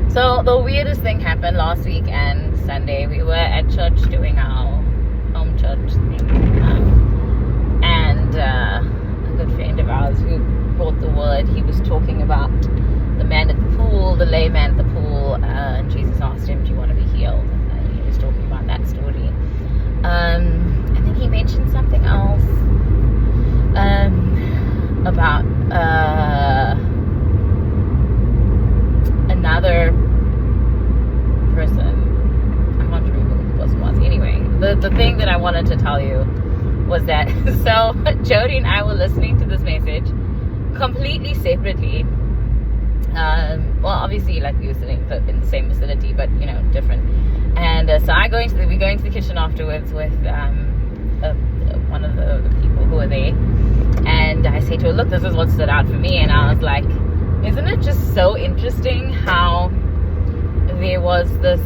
So the weirdest thing happened last week and Sunday. We were at church doing our home church thing. And a good friend of ours who brought the word, he was talking about the man at the pool, the lame man at the pool, and Jesus asked him, do you want to be healed? And he was talking about that story. And then he mentioned something else about another person. I can't remember who the person was. Anyway, the thing that I wanted to tell you was that, so Jody and I were listening to this message completely separately. Well, obviously, like we were sitting in the same vicinity, but different. And so we're going to the kitchen afterwards with one of the people who were there, and I say to her, look, this is what stood out for me. And I was like, isn't it just so interesting how there was the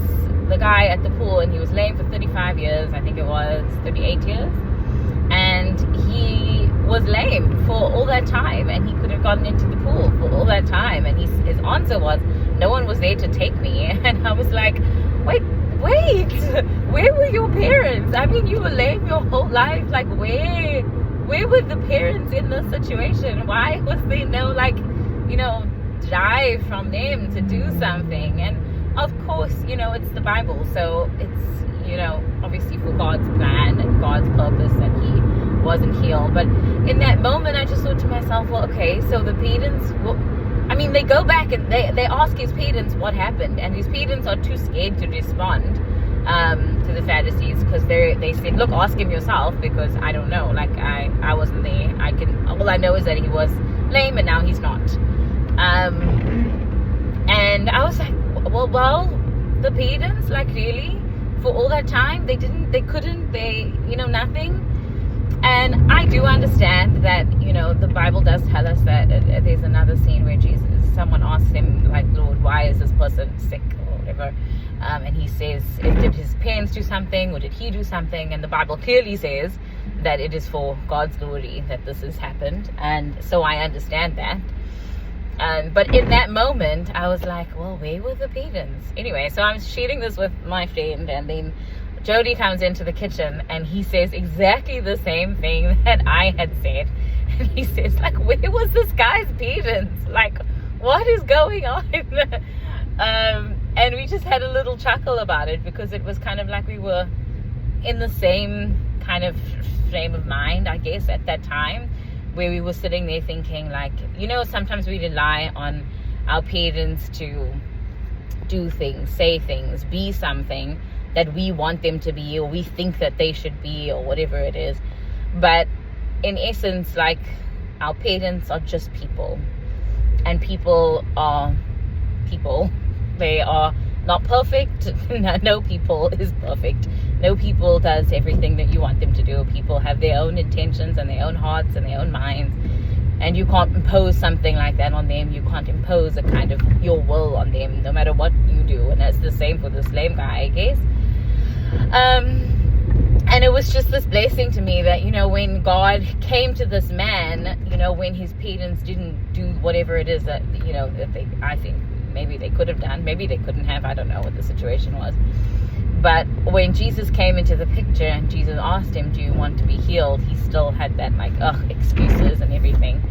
guy at the pool, and he was lame for 35 years, I think it was 38 years, and he was lame for all that time, and he could have gotten into the pool for all that time, and his answer was, no one was there to take me. And I was like, wait, where were your parents? I mean, you were lame your whole life. Like, where were the parents in this situation? Why was there no drive from them to do something? And of course, it's the Bible, so it's obviously for God's plan and God's purpose that he wasn't healed. But in that moment, I just thought to myself, well, okay, so the parents, they go back and they ask his parents what happened, and his parents are too scared to respond to the Pharisees, because they said, look, ask him yourself, because I don't know, like I wasn't there. All I know is that he was lame and now he's not. And I was like, well, the parents, like, really, for all that time, nothing. And I do understand that, the Bible does tell us that there's another scene where someone asks him, like, Lord, why is this person sick or whatever? And he says, did his parents do something, or did he do something? And the Bible clearly says that it is for God's glory that this has happened. And so I understand that. But in that moment, I was like, well, where were the parents? Anyway, so I'm sharing this with my friend, and then Jody comes into the kitchen, and he says exactly the same thing that I had said. And he says, like, where was this guy's parents? Like, what is going on? And we just had a little chuckle about it, because it was kind of like we were in the same kind of frame of mind, I guess, at that time, where we were sitting there thinking, like, sometimes we rely on our parents to do things, say things, be something that we want them to be, or we think that they should be, or whatever it is. But in essence, like, our parents are just people, and people are people. They are not perfect. No people is perfect. No people does everything that you want them to do. People have their own intentions and their own hearts and their own minds, and you can't impose something like that on them. You can't impose a kind of your will on them, no matter what you do. And that's the same for this lame guy, I guess. And it was just this blessing to me that, when God came to this man, when his parents didn't do whatever it is that, that I think maybe they could have done, maybe they couldn't have, I don't know what the situation was. But when Jesus came into the picture and Jesus asked him, do you want to be healed? He still had that, like, excuses and everything.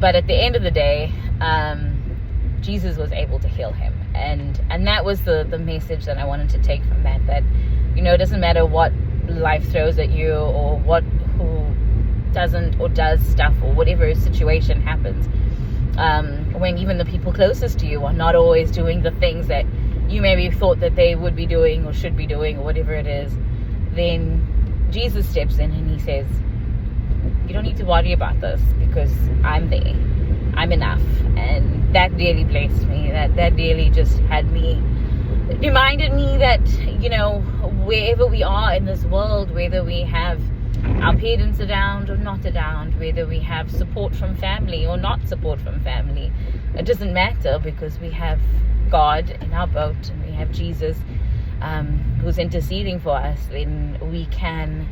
But at the end of the day, Jesus was able to heal him. And that was the message that I wanted to take from that it doesn't matter what life throws at you, or who doesn't or does stuff, or whatever situation happens. When even the people closest to you are not always doing the things that you maybe thought that they would be doing or should be doing, or whatever it is, then Jesus steps in and he says, you don't need to worry about this, because I'm there. I'm enough. And that really blessed me. That really just reminded me that, wherever we are in this world, whether we have our parents around or not around, whether we have support from family or not support from family, it doesn't matter, because we have God in our boat, and we have Jesus who's interceding for us. Then we can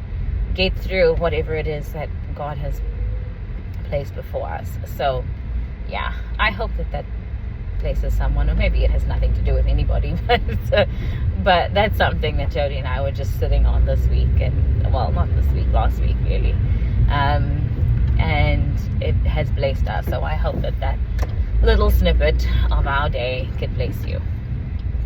get through whatever it is that God has placed before us. So yeah, I hope that blesses someone, or maybe it has nothing to do with anybody, but that's something that Jody and I were just sitting on this week, and well, not this week, last week really, and it has blessed us. So I hope that little snippet of our day could bless you.